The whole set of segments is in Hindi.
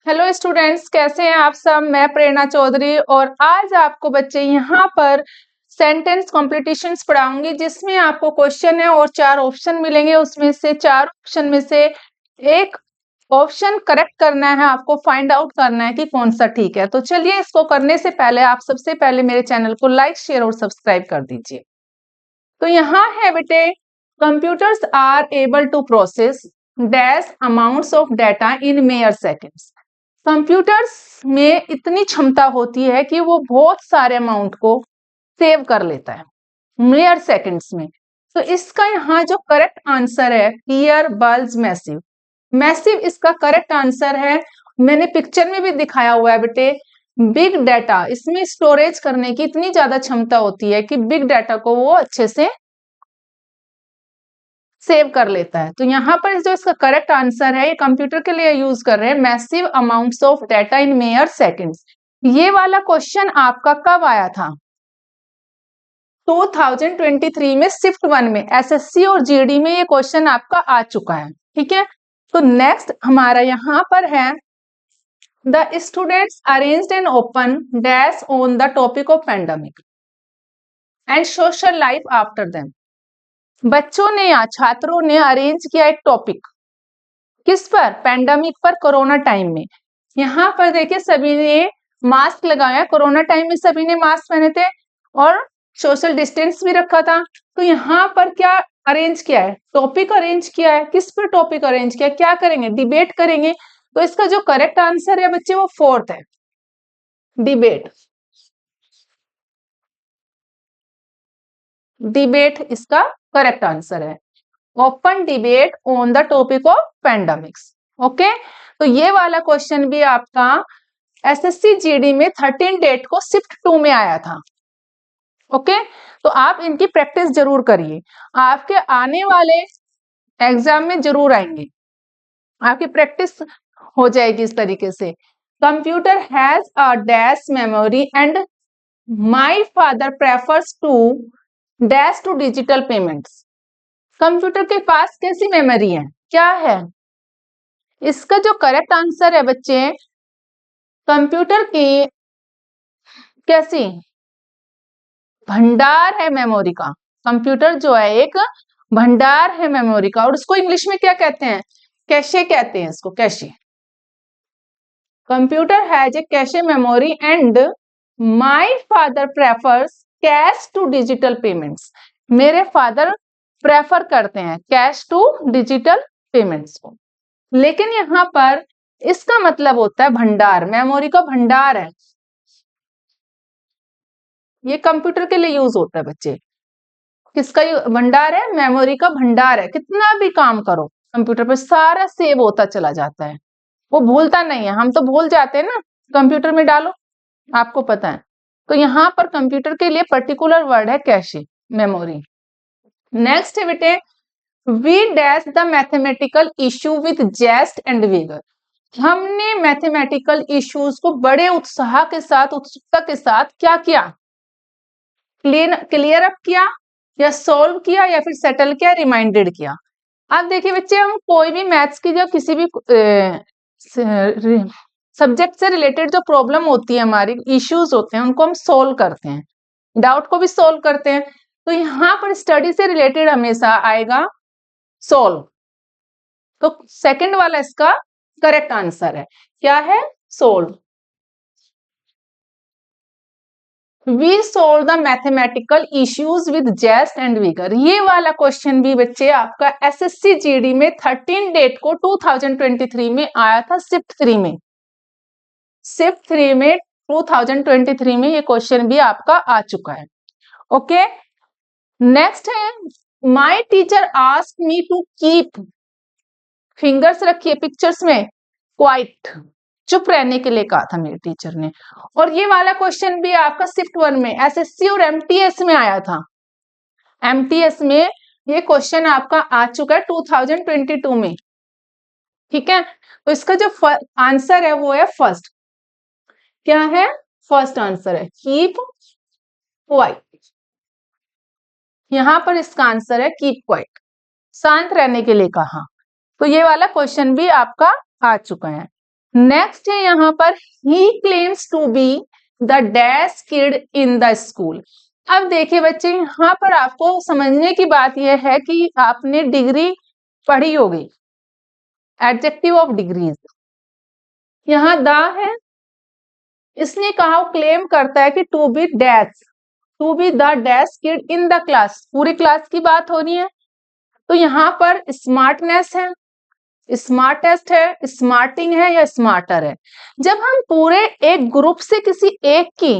हेलो स्टूडेंट्स, कैसे हैं आप सब। मैं प्रेरणा चौधरी और आज आपको बच्चे यहाँ पर सेंटेंस कॉम्पिटिशन्स पढ़ाऊंगी जिसमें आपको क्वेश्चन है और 4 ऑप्शन मिलेंगे। उसमें से 4 ऑप्शन में से एक ऑप्शन करेक्ट करना है, आपको फाइंड आउट करना है कि कौन सा ठीक है। तो चलिए, इसको करने से पहले आप सबसे पहले मेरे चैनल को लाइक, शेयर और सब्सक्राइब कर दीजिए। तो यहाँ है बेटे, computers are able to process dash amounts of data in mere seconds. Computers में इतनी क्षमता होती है कि वो बहुत सारे अमाउंट को सेव कर लेता है मेयर सेकंड्स में। तो इसका यहाँ जो करेक्ट आंसर है क्लियर बल्ज मैसिव। मैसिव इसका करेक्ट आंसर है। मैंने पिक्चर में भी दिखाया हुआ है बेटे। बिग डाटा, इसमें स्टोरेज करने की इतनी ज्यादा क्षमता होती है कि बिग डाटा को वो अच्छे से सेव कर लेता है। तो यहाँ पर जो इसका करेक्ट आंसर है, ये कंप्यूटर के लिए यूज कर रहे हैं, massive amounts of data in mayor seconds. ये वाला क्वेश्चन आपका कब आया था? 2023 में शिफ्ट 1 में एसएससी और जीडी में ये क्वेश्चन आपका आ चुका है। ठीक है, तो नेक्स्ट हमारा यहाँ पर है the students arranged an open dash on the topic of pandemic and social life after them. बच्चों ने या छात्रों ने अरेंज किया एक टॉपिक, किस पर? पेंडेमिक पर, कोरोना टाइम में। यहाँ पर देखिए सभी ने मास्क लगाया, कोरोना टाइम में सभी ने मास्क पहने थे और सोशल डिस्टेंस भी रखा था। तो यहाँ पर क्या अरेंज किया है? टॉपिक अरेंज किया है। किस पर टॉपिक अरेंज किया? क्या करेंगे? डिबेट करेंगे। तो इसका जो करेक्ट आंसर है बच्चे वो 4th है, डिबेट। डिबेट इसका करेक्ट आंसर है। Open debate on the topic of pandemics. Okay, तो ये वाला क्वेश्चन भी आपका एसएससी जीडी में 13 डेट को शिफ्ट 2 में आया था। ओके, तो आप इनकी प्रैक्टिस जरूर करिए, आपके आने वाले एग्जाम में जरूर आएंगे, आपकी प्रैक्टिस हो जाएगी इस तरीके से। Computer has a dash memory and my father prefers to dash to digital payments. Computer के पास कैसी मेमोरी है? क्या है? इसका जो करेक्ट आंसर है बच्चे, कंप्यूटर की कैसी भंडार है मेमोरी का। कंप्यूटर जो है एक भंडार है मेमोरी का, और उसको इंग्लिश में क्या कहते हैं? कैशे कहते हैं इसको, cache. Computer has a cache memory and my father prefers cash to digital payments. मेरे फादर प्रेफर करते हैं कैश टू डिजिटल पेमेंट्स को। लेकिन यहाँ पर इसका मतलब होता है भंडार, मेमोरी का भंडार है। ये कंप्यूटर के लिए यूज होता है बच्चे। किसका भंडार है? मेमोरी का भंडार है। कितना भी काम करो कंप्यूटर पर सारा सेव होता चला जाता है, वो भूलता नहीं है। हम तो भूल जाते हैं ना, कंप्यूटर में डालो, आपको पता है। तो यहाँ पर कंप्यूटर के लिए पर्टिकुलर वर्ड है कैशे, मेमोरी। नेक्स्ट है बेटे, we dash the mathematical issue with zest and vigour. हमने मैथमेटिकल इश्यूज को बड़े उत्साह के साथ, उत्सुकता के साथ क्या किया? क्लियर अप किया, या सोल्व किया, या फिर सेटल किया, रिमाइंडेड किया। अब देखिए बच्चे, हम कोई भी मैथ्स की या किसी भी सब्जेक्ट से रिलेटेड जो प्रॉब्लम होती है, हमारी इश्यूज होते हैं, उनको हम सोल्व करते हैं, डाउट को भी सोल्व करते हैं। तो यहाँ पर स्टडी से रिलेटेड हमेशा आएगा सोल्व। तो सेकंड वाला इसका करेक्ट आंसर है। क्या है? Solve. We solve the mathematical issues with zest and vigour. ये वाला क्वेश्चन भी बच्चे आपका एसएससी जीडी में 13 डेट को 2023 में आया था, शिफ्ट 3 में। शिफ्ट 3 में 2023 में ये क्वेश्चन भी आपका आ चुका है। ओके, नेक्स्ट है, my teacher asked me to keep, fingers रखिए पिक्चर्स में, क्वाइट, चुप रहने के लिए कहा था मेरे टीचर ने। और ये वाला क्वेश्चन भी आपका शिफ्ट 1 में एसएससी और एमटीएस में आया था। एमटीएस में ये क्वेश्चन आपका आ चुका है 2022 में। ठीक है, तो इसका जो आंसर है वो है फर्स्ट। क्या है? फर्स्ट आंसर है कीप क्वाइट। यहां पर इसका आंसर है कीप क्वाइट, शांत रहने के लिए कहा। तो ये वाला क्वेश्चन भी आपका आ चुका है। नेक्स्ट है यहाँ पर he claims to be the dash kid in the school. अब देखिए बच्चे, यहाँ पर आपको समझने की बात यह है कि आपने डिग्री पढ़ी होगी, एडजेक्टिव ऑफ डिग्रीज। यहाँ द है, इसने कहा क्लेम करता है कि to be dash, to be the dash kid in the class, पूरी क्लास की बात हो रही है। तो यहाँ पर स्मार्टनेस है, स्मार्टेस्ट है, स्मार्टिंग है या स्मार्टर है। जब हम पूरे एक ग्रुप से किसी एक की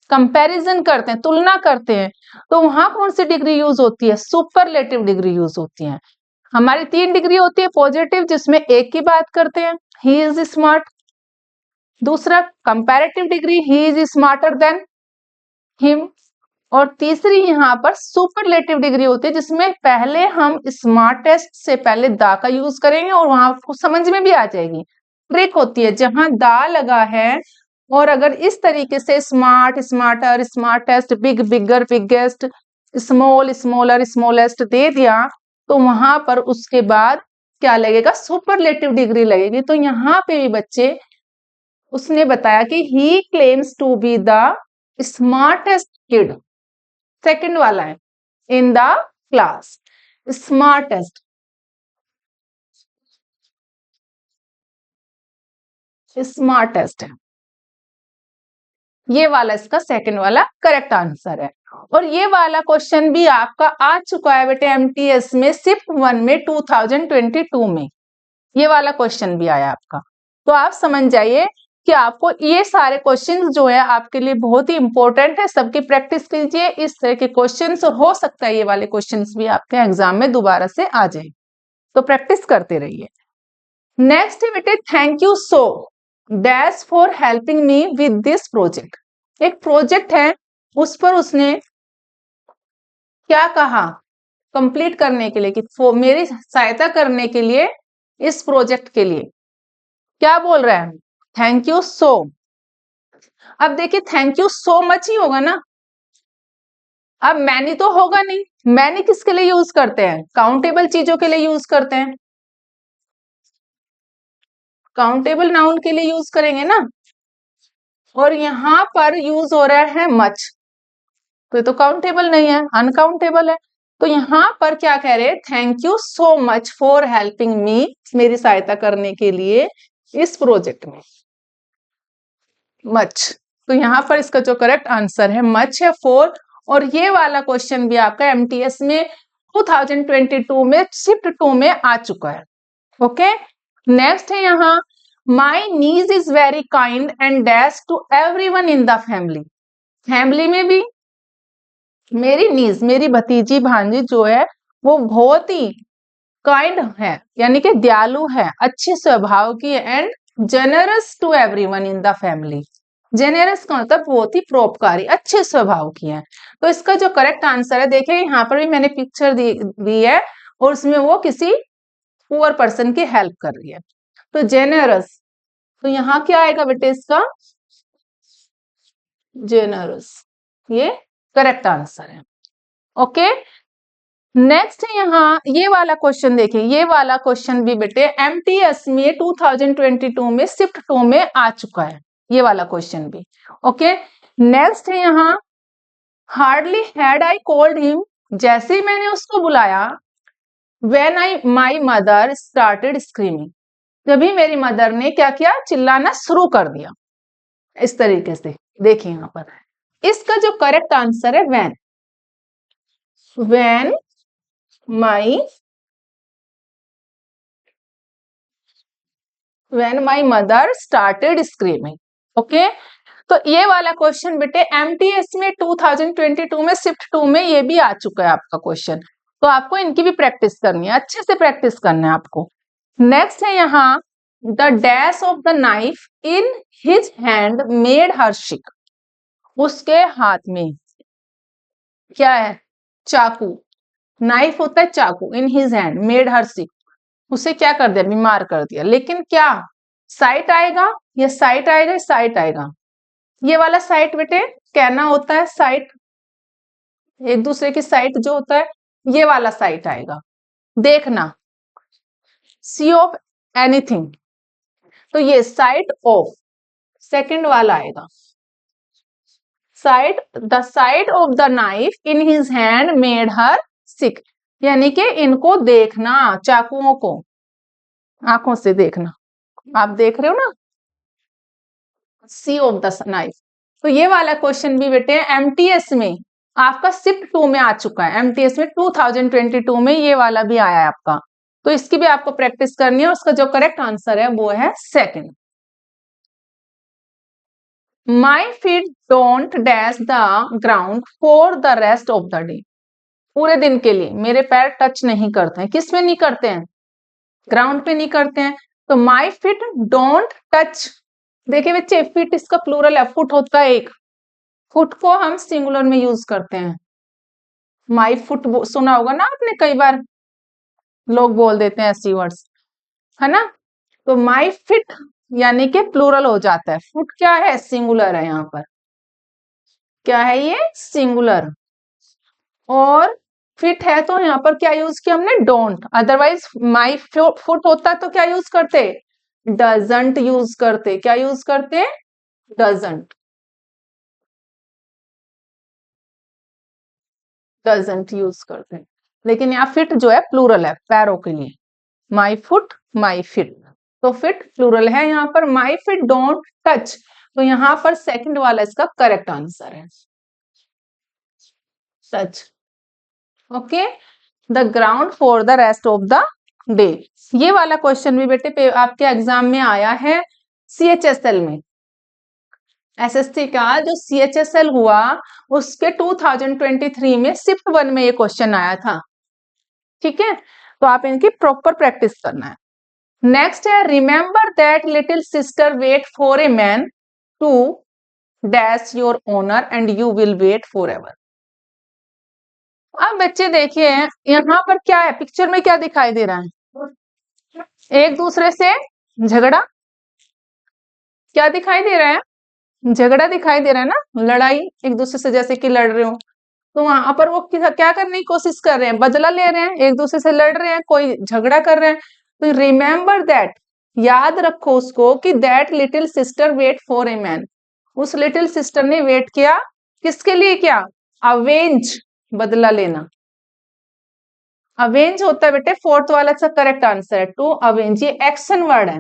कंपैरिजन करते हैं, तुलना करते हैं, तो वहां कौन सी डिग्री यूज होती है? सुपरलेटिव डिग्री यूज होती है। हमारी 3 डिग्री होती है पॉजिटिव, जिसमें एक की बात करते हैं, ही इज स्मार्ट। दूसरा comparative degree, he is smarter than him. और तीसरी यहाँ पर सुपरलेटिव डिग्री होती है, जिसमें पहले हम स्मार्टेस्ट से पहले दा का यूज करेंगे और वहां आपको समझ में भी आ जाएगी। ट्रिक होती है, जहां दा लगा है और अगर इस तरीके से स्मार्ट, स्मार्टर, स्मार्टेस्ट, बिग, बिगर, बिगेस्ट, स्मॉल, स्मॉलर, स्मॉलेस्ट दे दिया, तो वहां पर उसके बाद क्या लगेगा? सुपरलेटिव डिग्री लगेगी। तो यहाँ पे भी बच्चे उसने बताया कि he claims to be the smartest kid, second वाला है, in the class, smartest, smartest है। ये वाला इसका सेकंड वाला करेक्ट आंसर है। और ये वाला क्वेश्चन भी आपका आ चुका है बेटे एमटीएस में, शिफ्ट 1 में 2022 में ये वाला क्वेश्चन भी आया आपका। तो आप समझ जाइए कि आपको ये सारे क्वेश्चंस जो है आपके लिए बहुत ही इंपॉर्टेंट है, सबकी प्रैक्टिस कीजिए इस तरह के क्वेश्चंस, और हो सकता है ये वाले क्वेश्चंस भी आपके एग्जाम में दोबारा से आ जाए, तो प्रैक्टिस करते रहिए। नेक्स्ट है बेटे, thank you so dash for helping me with this project. एक प्रोजेक्ट है, उस पर उसने क्या कहा कंप्लीट करने के लिए, कि मेरी सहायता करने के लिए, इस प्रोजेक्ट के लिए क्या बोल रहा है? Thank you so. अब देखिए थैंक यू सो मच ही होगा ना, अब मैनी तो होगा नहीं। मैनी किसके लिए यूज करते हैं? काउंटेबल चीजों के लिए यूज करते हैं, काउंटेबल नाउन के लिए यूज करेंगे ना। और यहां पर यूज हो रहा है मच, तो ये तो काउंटेबल नहीं है, अनकाउंटेबल है। तो यहां पर क्या कह रहे हैं? Thank you so much for helping me, मेरी सहायता करने के लिए इस प्रोजेक्ट में, मच। तो यहां पर इसका जो करेक्ट आंसर है मच है, फॉर। और ये वाला क्वेश्चन भी आपका एमटीएस में 2022 में शिफ्ट 2 में आ चुका है। ओके, नेक्स्ट है यहाँ, my niece is very kind and dash to everyone in the family. Family में भी मेरी नीज, मेरी भतीजी भांजी जो है वो बहुत ही काइंड है, यानी कि दयालु है, अच्छे स्वभाव की है, and generous to everyone in the family. Generous का मतलब बहुत ही परोपकारी, अच्छे स्वभाव की है। तो इसका जो करेक्ट आंसर है, देखिए यहाँ पर भी मैंने पिक्चर दी है और उसमें वो किसी पुअर पर्सन की हेल्प कर रही है, तो जेनरस। तो यहाँ क्या आएगा बेटे इसका? जेनरस, ये करेक्ट आंसर है। ओके, नेक्स्ट है यहाँ ये वाला क्वेश्चन देखिए, ये वाला क्वेश्चन भी बेटे एमटीएस में 2022 में शिफ्ट 2 में आ चुका है, ये वाला क्वेश्चन भी। ओके, नेक्स्ट है यहाँ, hardly had I called him, जैसे ही मैंने उसको बुलाया, when I my mother started screaming, तभी मेरी मदर ने क्या किया? चिल्लाना शुरू कर दिया। इस तरीके से देखिए यहाँ पर इसका जो करेक्ट आंसर है when, when my mother started screaming. Okay, तो ये वाला क्वेश्चन बेटे एमटीएस में 2022 में शिफ्ट 2 में ये भी आ चुका है आपका क्वेश्चन, तो आपको इनकी भी प्रैक्टिस करनी है, अच्छे से प्रैक्टिस करना है आपको। नेक्स्ट है यहाँ, the dash of the knife in his hand made हर शिक, उसके हाथ में क्या है? चाकू, नाइफ होता है चाकू, in his hand made her sick, उसे क्या कर दिया? बीमार कर दिया। लेकिन क्या साइट आएगा? या साइट आएगा, साइट आएगा। ये वाला साइट बेटे कहना होता है, साइट एक दूसरे की साइट जो होता है, ये वाला साइट आएगा, देखना, सी ऑफ एनीथिंग। तो ये साइड ऑफ, सेकंड वाला आएगा। Side, the side of the knife in his hand made her sick, यानी कि इनको देखना, चाकुओं को आंखों से देखना, आप देख रहे हो ना, सी ऑफ द नाइफ। तो ये वाला क्वेश्चन भी बेटे एमटीएस में आपका शिफ्ट 2 में आ चुका है, एमटीएस में 2022 में ये वाला भी आया है आपका, तो इसकी भी आपको प्रैक्टिस करनी है। उसका जो करेक्ट आंसर है वो है second. My feet don't dash the ground for the rest of the day, पूरे दिन के लिए मेरे पैर टच नहीं करते हैं, किस में नहीं करते हैं, ग्राउंड पे नहीं करते हैं। तो माई फीट डोंट टच, देखिए बच्चे फीट इसका प्लूरल है, फुट होता है एक, फुट को हम सिंगुलर में यूज करते हैं। माई फुट सुना होगा ना आपने, कई बार लोग बोल देते हैं ऐसी वर्ड्स, है ना। तो माई फिट यानी कि प्लूरल हो जाता है, फुट क्या है, सिंगुलर है, यहाँ पर क्या है, ये सिंगुलर। और फिट है तो यहाँ पर क्या यूज किया हमने, डोंट, अदरवाइज माई फुट होता तो क्या यूज करते, डजंट यूज करते, क्या यूज करते, डजंट, डजंट यूज करते। लेकिन यहाँ फिट जो है प्लूरल है पैरों के लिए, माई फुट माई फिट, तो फिट प्लूरल है यहाँ पर, माई फिट डोंट टच, तो यहाँ पर सेकंड वाला इसका करेक्ट आंसर है, touch. Okay, the ground for the rest of the day, ये वाला क्वेश्चन भी बेटे आपके एग्जाम में आया है सीएचएसएल में, एसएससी का जो सीएचएसएल हुआ उसके 2023 में शिफ्ट 1 में ये क्वेश्चन आया था, ठीक है। तो आप इनकी प्रॉपर प्रैक्टिस करना है। नेक्स्ट है, remember that little sister wait for a man to dash your honour and you will wait forever. अब बच्चे देखिए यहाँ पर क्या है, पिक्चर में क्या दिखाई दे रहा है, एक दूसरे से झगड़ा, क्या दिखाई दे रहा है, झगड़ा दिखाई दे रहा है ना, लड़ाई, एक दूसरे से जैसे कि लड़ रहे हो। तो वहां पर वो क्या करने की कोशिश कर रहे हैं, बदला ले रहे हैं, एक दूसरे से लड़ रहे हैं, कोई झगड़ा कर रहे हैं। तो रिमेंबर दैट, याद रखो उसको कि that little sister wait for a man, उस लिटिल सिस्टर ने वेट किया किसके लिए, क्या, अवेंज, बदला लेना। अवेंज होता है बेटे फोर्थ वाला सा करेक्ट आंसर है, टू अवेंज, ये एक्शन वर्ड है,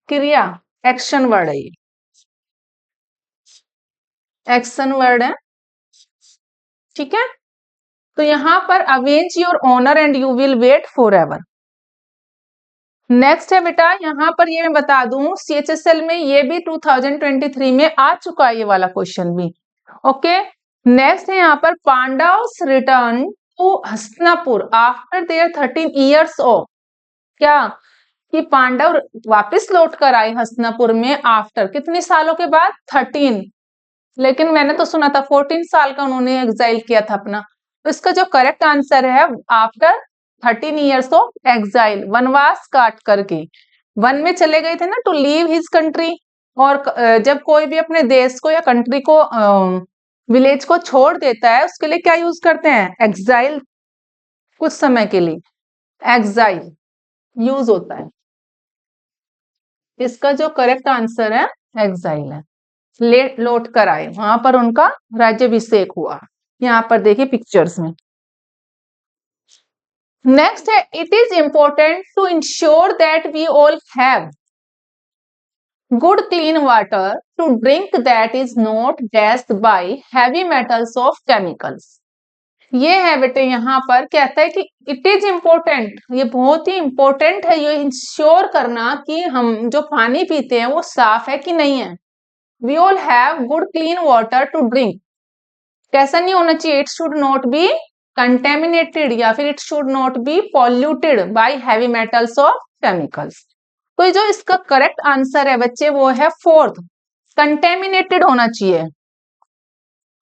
क्रिया, एक्शन वर्ड है, ये एक्शन वर्ड है, ठीक है। तो यहां पर avenge your honour and you will wait forever. Next है बेटा, यहाँ पर ये मैं बता दूं सीएचएसएल में ये भी 2023 में आ चुका है ये वाला क्वेश्चन भी, ओके। नेक्स्ट है यहाँ पर, Pandavs return to Hastinapur after their 13 years of, क्या, कि पांडव वापस लौट कर आए हस्तिनापुर में आफ्टर, कितने सालों के बाद, 13, लेकिन मैंने तो सुना था 14 साल का उन्होंने एग्जाइल किया था अपना। तो इसका जो करेक्ट आंसर है, आफ्टर 13 इयर्स ऑफ एग्जाइल, वनवास काट करके, वन में चले गए थे ना, टू लीव हिज कंट्री। और जब कोई भी अपने देश को या कंट्री को, विलेज को छोड़ देता है, उसके लिए क्या यूज करते हैं, एग्जाइल, कुछ समय के लिए एग्जाइल यूज होता है। इसका जो करेक्ट आंसर है एग्जाइल है, लौट कर आए, वहां पर उनका राज्याभिषेक हुआ, यहाँ पर देखिए पिक्चर्स में। नेक्स्ट है, it is important to ensure that we all have good clean water to drink that is not dashed by heavy metals of chemicals. ये है बेटे यहाँ पर कहता है कि इट इज इंपॉर्टेंट, ये बहुत ही इंपॉर्टेंट है ये इंश्योर करना कि हम जो पानी पीते हैं वो साफ है कि नहीं है। We all have good clean water to drink, कैसा नहीं होना चाहिए, it should not be contaminated या फिर it should not be polluted by heavy metals of chemicals. तो जो इसका करेक्ट आंसर है बच्चे वो है फोर्थ, कंटेमिनेटेड होना चाहिए,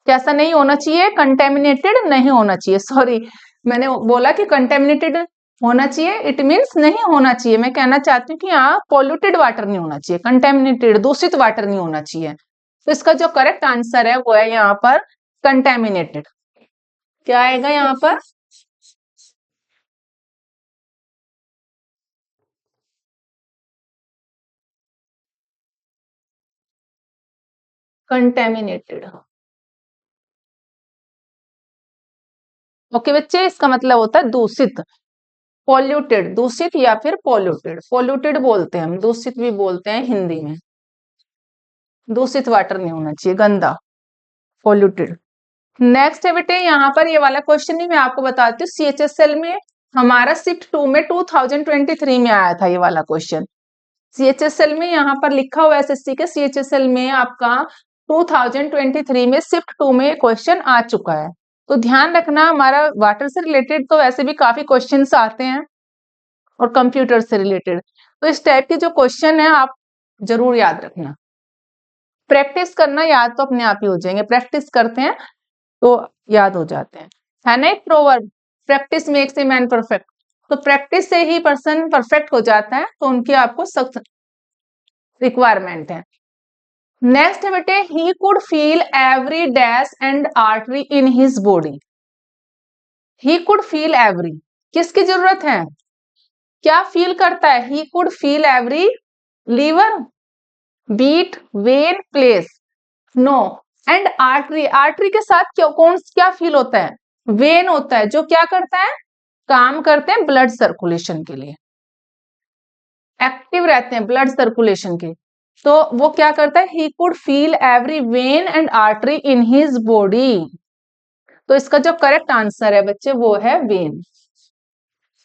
कैसा नहीं होना चाहिए, कंटेमिनेटेड नहीं होना चाहिए, सॉरी मैंने बोला कि कंटेमिनेटेड होना चाहिए, इट मीन्स नहीं होना चाहिए, मैं कहना चाहती हूँ कि यहाँ पॉल्यूटेड वाटर नहीं होना चाहिए, कंटेमिनेटेड दूषित वाटर नहीं होना चाहिए। तो इसका जो करेक्ट आंसर है वो है यहाँ पर कंटेमिनेटेड, क्या आएगा यहाँ पर, कंटेमिनेटेड। ओके बच्चे, इसका मतलब होता है दूषित, पॉल्यूटेड, दूषित या फिर पॉल्यूटेड। पॉल्यूटेड बोलते हैं हम, दूषित भी बोलते हैं हिंदी में। दूषित वाटर नहीं होना चाहिए, गंदा, पॉल्यूटेड। नेक्स्ट है बेटे, यहाँ पर ये वाला क्वेश्चन ही मैं आपको बताती हूँ। CHSL में हमारा शिफ्ट 2 में 2023 में आया था ये वाला क्वेश्चन। CHSL में यहाँ पर लिखा हुआ SSC के CHSL में आपका 2023 में शिफ्ट 2 में क्वेश्चन आ चुका है। तो ध्यान रखना, हमारा वाटर से रिलेटेड तो वैसे भी काफी क्वेश्चंस आते हैं और कंप्यूटर से रिलेटेड, तो इस टाइप के जो क्वेश्चन है आप जरूर याद रखना। प्रैक्टिस करना, याद तो अपने आप ही हो जाएंगे, प्रैक्टिस करते हैं तो याद हो जाते हैं, है ना। एक proverb, practice makes a man perfect. तो प्रैक्टिस से ही पर्सन परफेक्ट हो जाता है, तो उनकी आपको सख्त रिक्वायरमेंट है। नेक्स्ट है बेटे, he could feel every dash and artery in his body. He could feel every, किसकी जरूरत है, क्या फील करता है, he could feel every, liver, beat, vein, place, no. And artery, artery के साथ क्या फील होता है, वेन होता है, जो क्या करता है, काम करते हैं ब्लड सर्कुलेशन के लिए, एक्टिव रहते हैं ब्लड सर्कुलेशन के। तो वो क्या करता है, he could feel every when and artery in his body. तो इसका जो करेक्ट आंसर है बच्चे वो है वेन।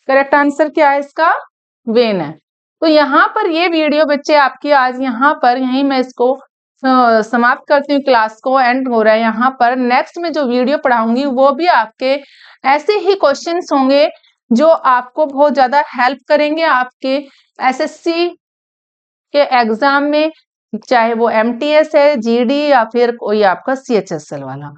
करेक्ट आंसर क्या है इसका, वेन है। तो यहाँ पर ये वीडियो बच्चे आपकी आज यहाँ पर यहीं मैं इसको समाप्त करती हूँ, क्लास को एंड हो रहा है यहाँ पर। नेक्स्ट में जो वीडियो पढ़ाऊंगी वो भी आपके ऐसे ही क्वेश्चंस होंगे जो आपको बहुत ज्यादा हेल्प करेंगे आपके SSC के एग्जाम में, चाहे वो MTS है, GD या फिर कोई आपका CHSL वाला।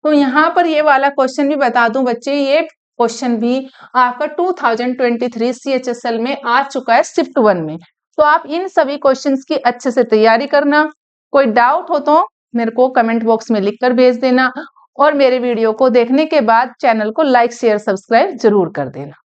तो यहाँ पर ये वाला क्वेश्चन भी बता दूं बच्चे, ये क्वेश्चन भी आपका 2023 CHSL में आ चुका है शिफ्ट 1 में। तो आप इन सभी क्वेश्चंस की अच्छे से तैयारी करना। कोई डाउट हो तो मेरे को कमेंट बॉक्स में लिखकर भेज देना, और मेरे वीडियो को देखने के बाद चैनल को लाइक शेयर सब्सक्राइब जरूर कर देना।